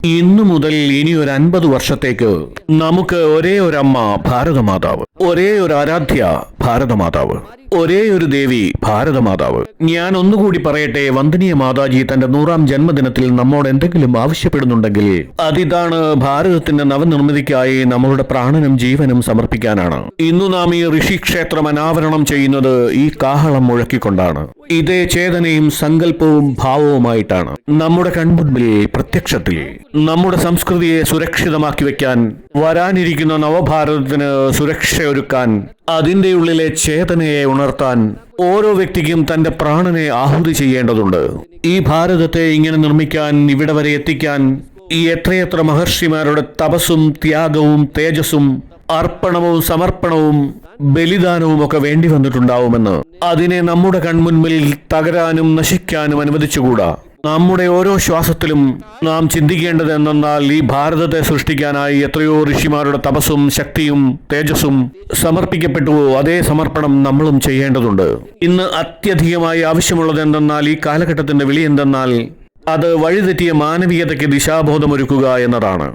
ഇന്നു മുതൽ ഇനി ഒരു 50 വർഷത്തേക്ക് നമുക്ക് ഒരേ ഒരമ്മ ഭാരതമാതാവ്, ഒരേ ഒരു ആരാധ്യ ഭാരതമാതാവ്, ഒരേ ഒരു ദേവി ഭാരതമാതാവ്. ഞാൻ ഒന്നുകൂടി പറയട്ടെ, വന്ദനീയ മാതാജി തന്റെ 100ാം ജന്മദിനത്തിൽ നമ്മോട് എന്തെങ്കിലും ആവശ്യപ്പെടുന്നുണ്ടെങ്കിൽ അതിതാണ് ഭാരതത്തിന്റെ നവനിർമ്മിതിക്കായി നമ്മളുടെ പ്രാണനും ജീവനും സമർപ്പിക്കാനാണ്. ഇന്നു നാം ഈ ഋഷിക്ഷേത്രം അനാവരണം ചെയ്യുന്നത് ഈ കാഹളം മുഴക്കിക്കൊണ്ടാണ്. ഇതേ ചേതനയും സങ്കല്പവും ഭാവവുമായിട്ടാണ്. നമ്മുടെ കൺമുൻപിൽ പ്രത്യക്ഷത്തിൽ നമ്മുടെ സംസ്കൃതിയെ സുരക്ഷിതമാക്കി വെക്കാൻ, വരാനിരിക്കുന്ന നവഭാരതത്തിന് സുരക്ഷയൊരുക്കാൻ, അതിന്റെ ഉള്ളിലെ ചേതനയെ ഉണർത്താൻ ഓരോ വ്യക്തിക്കും തന്റെ പ്രാണനെ ആഹുതി ചെയ്യേണ്ടതുണ്ട്. ഈ ഭാരതത്തെ ഇങ്ങനെ നിർമ്മിക്കാൻ, ഇവിടെ വരെ എത്തിക്കാൻ ഈ എത്രയെത്ര മഹർഷിമാരുടെ തപസ്സും ത്യാഗവും തേജസ്സും അർപ്പണവും സമർപ്പണവും ബലിദാനവും ഒക്കെ വേണ്ടി വന്നിട്ടുണ്ടാവുമെന്ന് അതിനെ നമ്മുടെ കൺമുൻപിൽ തകരാനും നശിക്കാനും അനുവദിച്ചുകൂടാ. നമ്മുടെ ഓരോ ശ്വാസത്തിലും നാം ചിന്തിക്കേണ്ടത് എന്നാൽ ഈ ഭാരതത്തെ സൃഷ്ടിക്കാനായി എത്രയോ ഋഷിമാരുടെ തപസ്സും ശക്തിയും തേജസ്സും സമർപ്പിക്കപ്പെട്ടുവോ, അതേ സമർപ്പണം നമ്മളും ചെയ്യേണ്ടതുണ്ട്. ഇന്ന് അത്യധികമായി ആവശ്യമുള്ളത് എന്തെന്നാൽ, ഈ കാലഘട്ടത്തിന്റെ വിളി എന്തെന്നാൽ അത് വഴിതെറ്റിയ മാനവികതയ്ക്ക് ദിശാബോധമൊരുക്കുക എന്നതാണ്.